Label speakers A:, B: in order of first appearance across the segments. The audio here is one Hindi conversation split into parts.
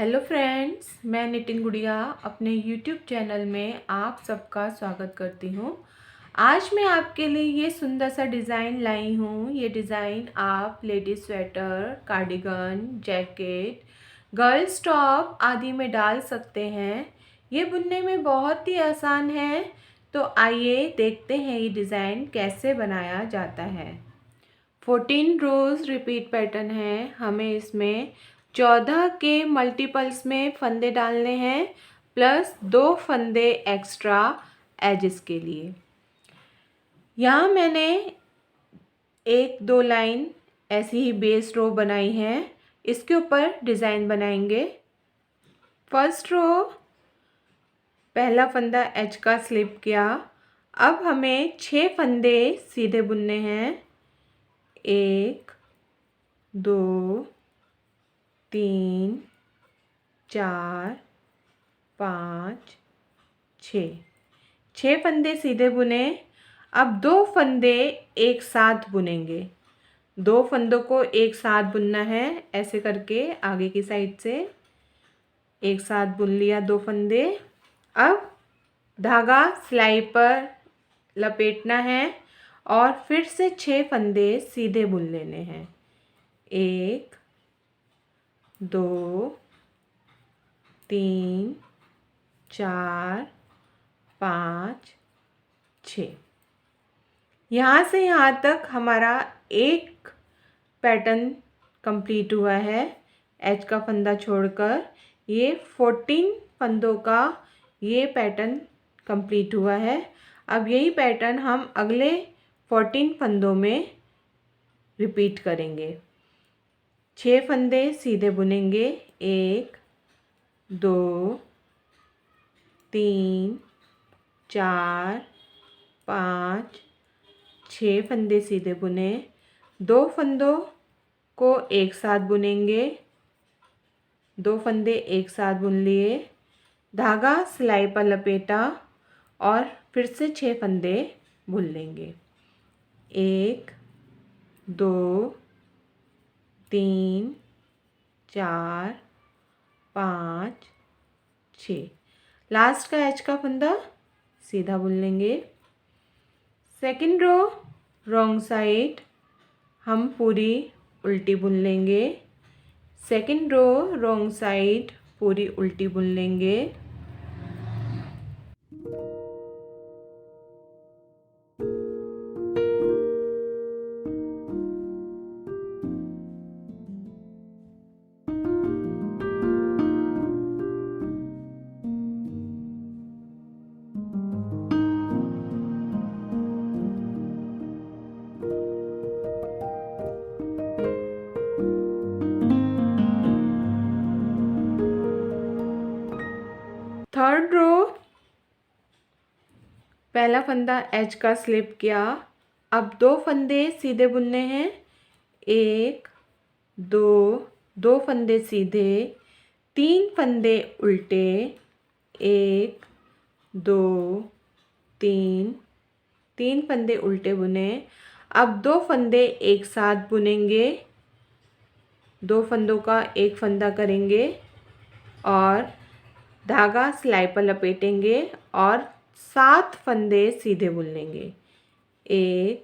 A: हेलो फ्रेंड्स, मैं नितिन गुड़िया अपने यूट्यूब चैनल में आप सबका स्वागत करती हूँ। आज मैं आपके लिए ये सुंदर सा डिज़ाइन लाई हूँ। ये डिज़ाइन आप ladies sweater, cardigan, jacket, girls top आदि में डाल सकते हैं। ये बुनने में बहुत ही आसान है। तो आइए देखते हैं ये डिज़ाइन कैसे बनाया जाता है। 14 रोज़ रिपीट पैटर्न है। हमें इसमें 14 के मल्टीपल्स में फंदे डालने हैं प्लस 2 फंदे एक्स्ट्रा एजेस के लिए। यहाँ मैंने एक दो लाइन ऐसी ही बेस रो बनाई है। इसके ऊपर डिज़ाइन बनाएंगे। फर्स्ट रो पहला फंदा एज का स्लिप किया। अब हमें 6 फंदे सीधे बुनने हैं। 1 2 3 4 5 6 फंदे सीधे बुने। अब 2 फंदे एक साथ बुनेंगे। 2 फंदों को एक साथ बुनना है। ऐसे करके आगे की साइड से एक साथ बुन लिया 2 फंदे। अब धागा सिलाई पर लपेटना है और फिर से 6 फंदे सीधे बुन लेने हैं। 1 2 3 4 5 6। यहाँ से यहाँ तक हमारा एक पैटर्न कंप्लीट हुआ है। एज का फंदा छोड़कर ये 14 फंदों का ये पैटर्न कंप्लीट हुआ है। अब यही पैटर्न हम अगले 14 फंदों में रिपीट करेंगे। 6 फंदे सीधे बुनेंगे। 1 2 3 4 5 6 फंदे सीधे बुने। 2 फंदों को एक साथ बुनेंगे। 2 फंदे एक साथ बुन लिए। धागा सिलाई पर लपेटा और फिर से 6 फंदे बुन लेंगे। 1 2 3 4 5 6। लास्ट का एज का फंदा सीधा बुन लेंगे। सेकंड रो रॉन्ग साइड हम पूरी उल्टी बुन लेंगे। सेकंड रो रॉन्ग साइड पूरी उल्टी बुन लेंगे। थर्ड रो पहला फंदा एज का स्लिप किया। अब 2 फंदे सीधे बुनने हैं। 1 2 2 फंदे सीधे, 3 फंदे उल्टे। 1 2 3 3 फंदे उल्टे बुने। अब 2 फंदे एक साथ बुनेंगे। 2 फंदों का एक फंदा करेंगे और धागा सिलाई पर लपेटेंगे और 7 फंदे सीधे बुन लेंगे। 1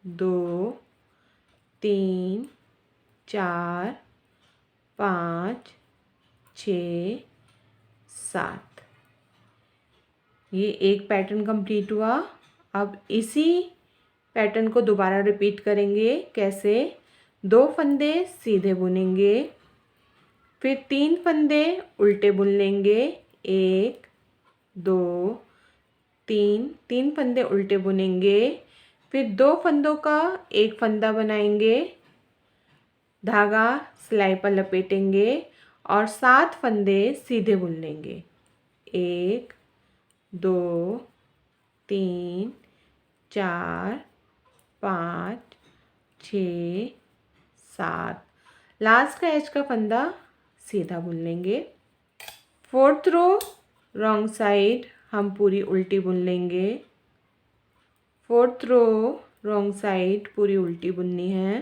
A: 2 3 4 5 6 7। ये एक पैटर्न कंप्लीट हुआ। अब इसी पैटर्न को दोबारा रिपीट करेंगे। कैसे? 2 फंदे सीधे बुनेंगे, फिर 3 फंदे उल्टे बुन लेंगे। 1 2 3 फंदे उल्टे बुनेंगे, फिर 2 फंदों का एक फंदा बनाएंगे, धागा सिलाई पर लपेटेंगे और 7 फंदे सीधे बुन लेंगे। 1 2 3 4 5 6 7। लास्ट का एज का फंदा सीधा बुन लेंगे। फोर्थ रो रॉन्ग साइड हम पूरी उल्टी बुन लेंगे। फोर्थ रो रॉन्ग साइड पूरी उल्टी बुननी है।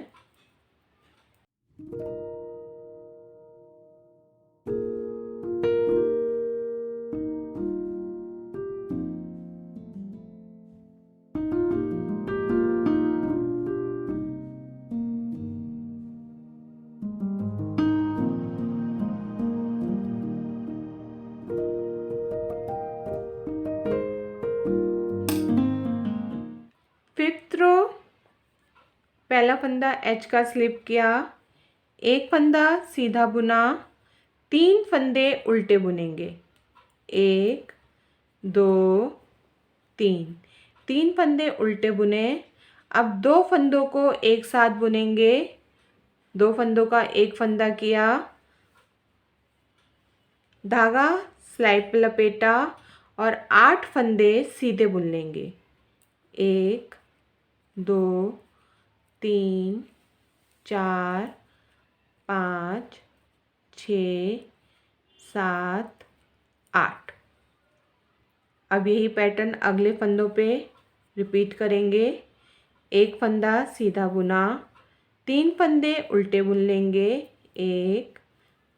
A: पहला फंदा एच का स्लिप किया, एक फंदा सीधा बुना, 3 फंदे उल्टे बुनेंगे, 1 2 3, 3 फंदे उल्टे बुने। अब 2 फंदों को एक साथ बुनेंगे, 2 फंदों का एक फंदा किया, धागा सिलाई पर लपेटा और 8 फंदे सीधे बुन लेंगे, 1 2 3 4 5 6 7 8। अब यही पैटर्न अगले फंदों पे रिपीट करेंगे। एक फंदा सीधा बुना, 3 फंदे उल्टे बुन लेंगे, 1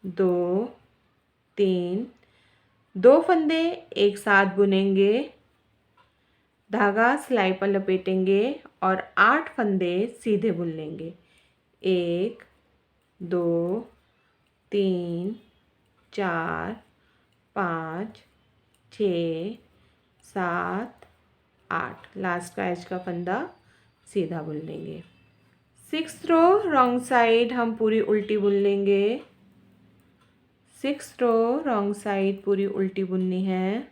A: 2 3, 2 फंदे एक साथ बुनेंगे, धागा सिलाई पर लपेटेंगे और 8 फंदे सीधे बुन लेंगे, 1 2 3 4 5 6 7 8। लास्ट का एज का फंदा सीधा बुन लेंगे। 6th रो रॉन्ग साइड हम पूरी उल्टी बुन लेंगे। 6th रो रॉन्ग साइड पूरी उल्टी बुननी है।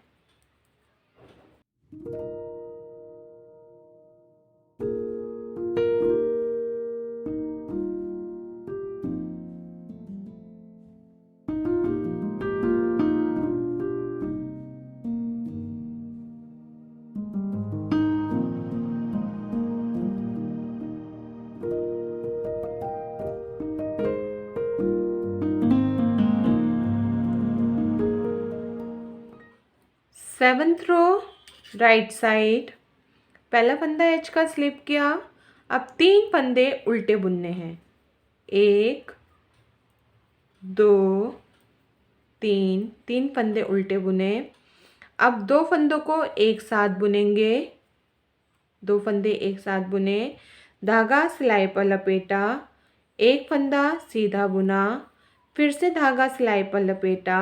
A: सेवन्थ रो राइट साइड, पहला फंदा एच का स्लिप किया। अब 3 फंदे उल्टे बुनने हैं, 1 2 3, 3 फंदे उल्टे बुने। अब 2 फंदों को एक साथ बुनेंगे, 2 फंदे एक साथ बुने, धागा सिलाई पर लपेटा, एक फंदा सीधा बुना, फिर से धागा सिलाई पर लपेटा।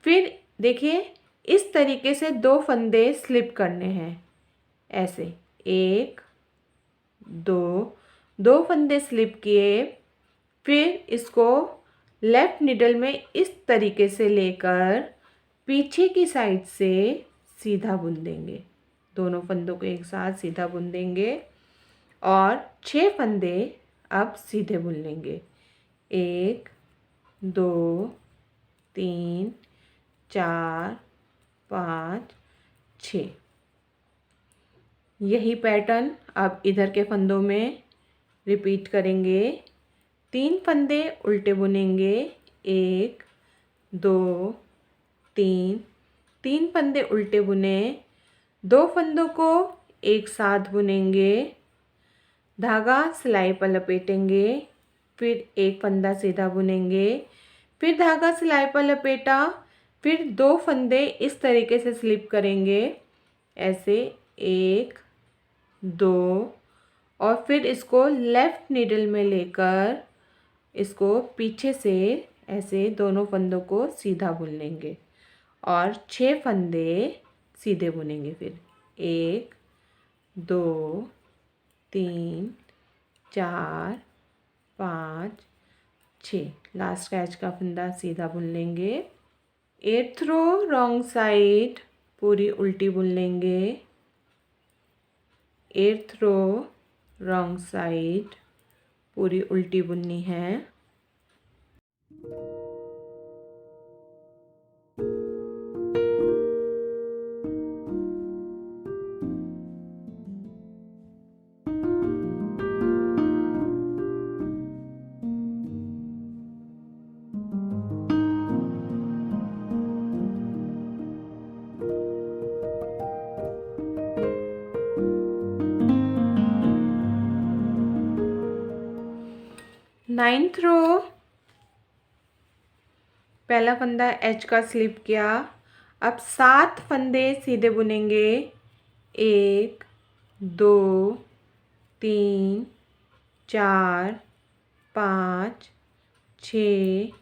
A: फिर देखिए इस तरीके से 2 फंदे स्लिप करने हैं, ऐसे 1 2, 2 फंदे स्लिप किए। फिर इसको लेफ़्ट निडल में इस तरीके से लेकर पीछे की साइड से सीधा बुन देंगे, दोनों फंदों को एक साथ सीधा बुन देंगे और 6 फंदे अब सीधे बुन लेंगे, 1 2 3 4 5 6। यही पैटर्न अब इधर के फंदों में रिपीट करेंगे। 3 फंदे उल्टे बुनेंगे, 1 2 3, 3 फंदे उल्टे बुने, 2 फंदों को एक साथ बुनेंगे, धागा सिलाई पर लपेटेंगे, फिर एक फंदा सीधा बुनेंगे, फिर धागा सिलाई पर लपेटा, फिर 2 फंदे इस तरीके से स्लिप करेंगे, ऐसे 1 2 और फिर इसको लेफ़्ट नीडल में लेकर इसको पीछे से ऐसे दोनों फंदों को सीधा बुन लेंगे और 6 फंदे सीधे बुनेंगे। फिर 1 2 3 4 5 6, लास्ट का एज का फंदा सीधा बुन लेंगे। 8th रो रॉन्ग साइड पूरी उल्टी बुन लेंगे, 8th रो रॉन्ग साइड पूरी उल्टी बुननी है। नाइन्थ रो पहला फंदा एच का स्लिप किया। अब 7 फंदे सीधे बुनेंगे, 1 2 3 4 5 6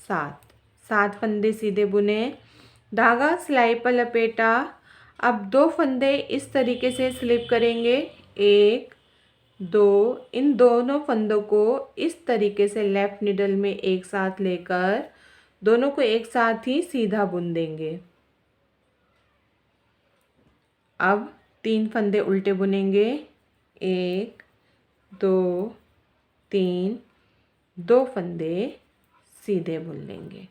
A: 7, 7 फंदे सीधे बुने, धागा सिलाई पर लपेटा। अब 2 फंदे इस तरीके से स्लिप करेंगे, 1 2। इन दोनों फंदों को इस तरीके से लेफ्ट निडल में एक साथ लेकर दोनों को एक साथ ही सीधा बुन देंगे। अब 3 फंदे उल्टे बुनेंगे, 1 2 3, 2 फंदे सीधे बुन लेंगे।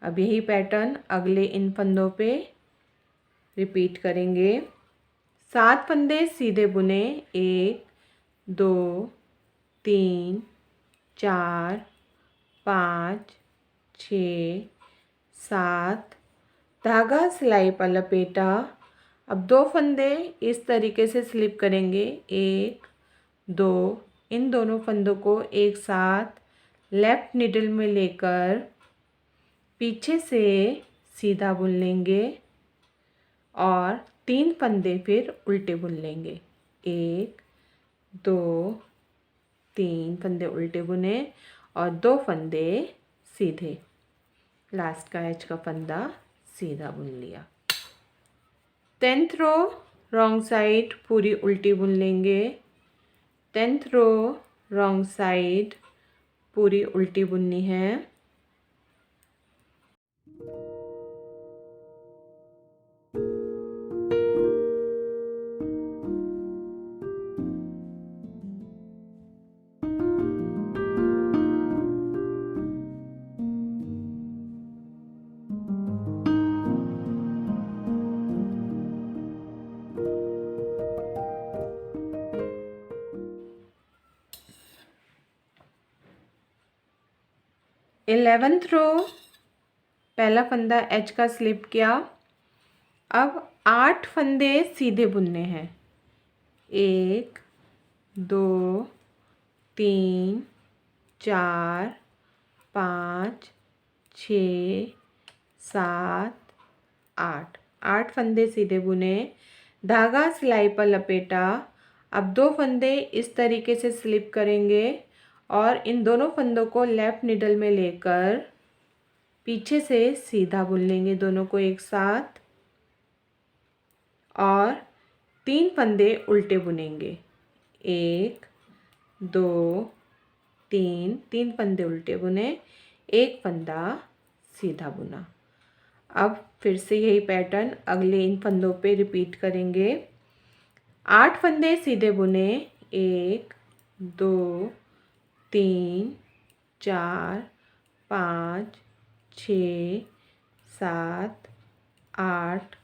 A: अब यही पैटर्न अगले इन फंदों पे रिपीट करेंगे। 7 फंदे सीधे बुने, 1 2 3 4 5 6 7, धागा सिलाई पर लपेटा। अब 2 फंदे इस तरीके से स्लिप करेंगे, 1 2, इन दोनों फंदों को एक साथ लेफ्ट निडल में लेकर पीछे से सीधा बुन लेंगे और 3 फंदे फिर उल्टे बुन लेंगे, 1 2 3 फंदे उल्टे बुने और 2 फंदे सीधे, लास्ट का एज का फंदा सीधा बुन लिया। 10th रो रॉन्ग साइड पूरी उल्टी बुन लेंगे, 10th रो रॉन्ग साइड पूरी उल्टी बुननी है। इलेवेंथ रो पहला फंदा एच का स्लिप किया। अब 8 फंदे सीधे बुनने हैं, 1 2 3 4 5 6 7 8, 8 फंदे सीधे बुने, धागा सिलाई पर लपेटा। अब 2 फंदे इस तरीके से स्लिप करेंगे और इन दोनों फंदों को लेफ्ट निडल में लेकर पीछे से सीधा बुन लेंगे दोनों को एक साथ और 3 फंदे उल्टे बुनेंगे, 1 2 3, 3 फंदे उल्टे बुने, 1 फंदा सीधा बुना। अब फिर से यही पैटर्न अगले इन फंदों पे रिपीट करेंगे। 8 फंदे सीधे बुने, 1 2 3 4 5 6 7 8,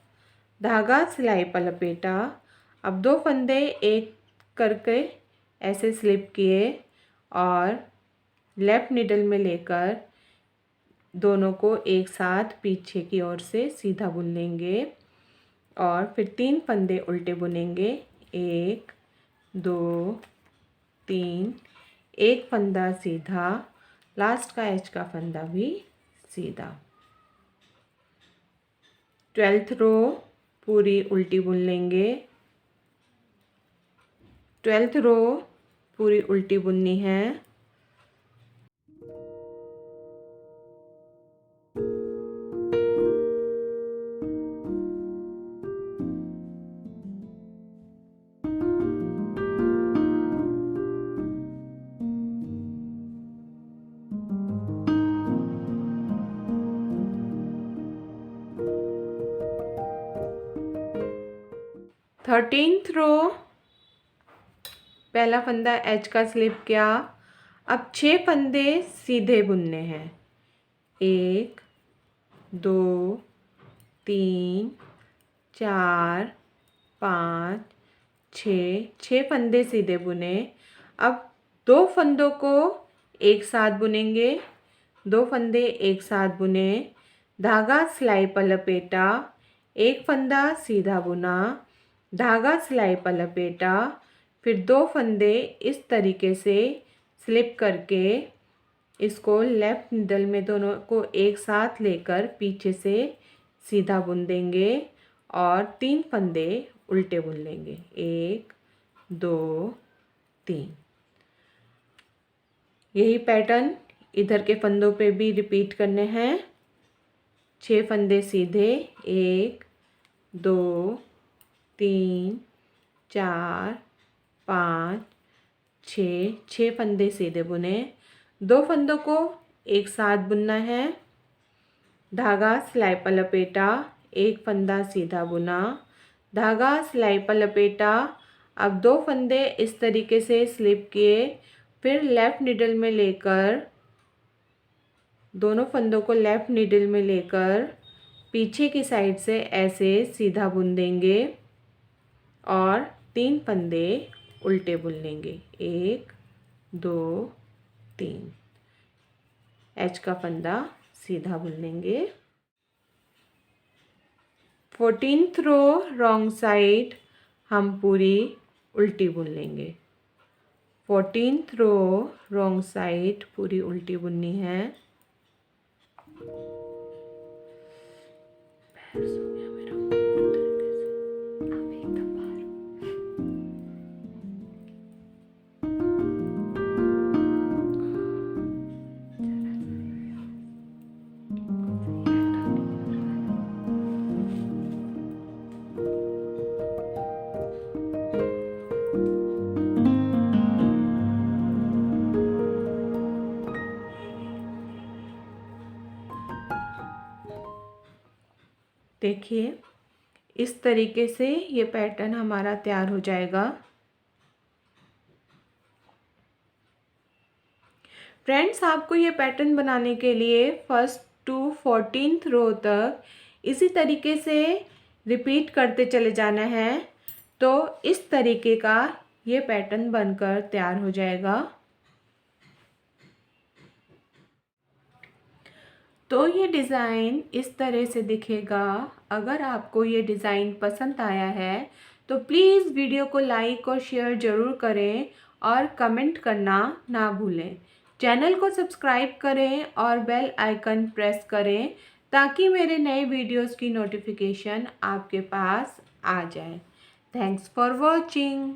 A: धागा सिलाई पर लपेटा। अब 2 फंदे एक करके ऐसे स्लिप किए और लेफ्ट निडल में लेकर दोनों को एक साथ पीछे की ओर से सीधा बुन लेंगे और फिर 3 फंदे उल्टे बुनेंगे, 1 2 3, 1 फंदा सीधा, लास्ट का एज का फंदा भी सीधा। 12th रो पूरी उल्टी बुन लेंगे, 12th रो पूरी उल्टी बुननी है। थर्टीन्थ रो पहला फंदा एच का स्लिप किया। अब 6 फंदे सीधे बुनने हैं, 1 2 3 4 5 6 फंदे सीधे बुने। अब 2 फंदों को एक साथ बुनेंगे, 2 फंदे एक साथ बुने, धागा सिलाई पर लपेटा, 1 फंदा सीधा बुना, धागा सिलाई पर लपेटा, फिर 2 फंदे इस तरीके से स्लिप करके इसको लेफ्ट निडल में दोनों को एक साथ लेकर पीछे से सीधा बुन देंगे और 3 फंदे उल्टे बुन लेंगे, 1 2 3। यही पैटर्न इधर के फंदों पे भी रिपीट करने हैं। 6 फंदे सीधे, 1 2 3 4 5 6 फंदे सीधे बुने। 2 फंदों को एक साथ बुनना है। धागा सिलाई पर लपेटा, एक फंदा सीधा बुना, धागा सिलाई पर लपेटा। अब 2 फंदे इस तरीके से स्लिप किए, फिर लेफ़्ट नीडल में लेकर, दोनों फंदों को लेफ़्ट नीडल में लेकर पीछे की साइड से ऐसे सीधा बुन देंगे और 3 फंदे उल्टे बुन लेंगे। 1 2 3। एच का फंदा सीधा बुन लेंगे। 14th रो रॉन्ग साइड हम पूरी उल्टी बुन लेंगे। 14th रो रॉन्ग साइड पूरी उल्टी बुननी है। देखिए इस तरीके से ये पैटर्न हमारा तैयार हो जाएगा। फ्रेंड्स, आपको ये पैटर्न बनाने के लिए फर्स्ट टू 14th रो तक इसी तरीके से रिपीट करते चले जाना है, तो इस तरीके का ये पैटर्न बनकर तैयार हो जाएगा। तो ये डिज़ाइन इस तरह से दिखेगा। अगर आपको ये डिज़ाइन पसंद आया है तो प्लीज़ वीडियो को लाइक और शेयर ज़रूर करें और कमेंट करना ना भूलें। चैनल को सब्सक्राइब करें और बेल आइकन प्रेस करें ताकि मेरे नए वीडियोस की नोटिफिकेशन आपके पास आ जाए। Thanks for watching.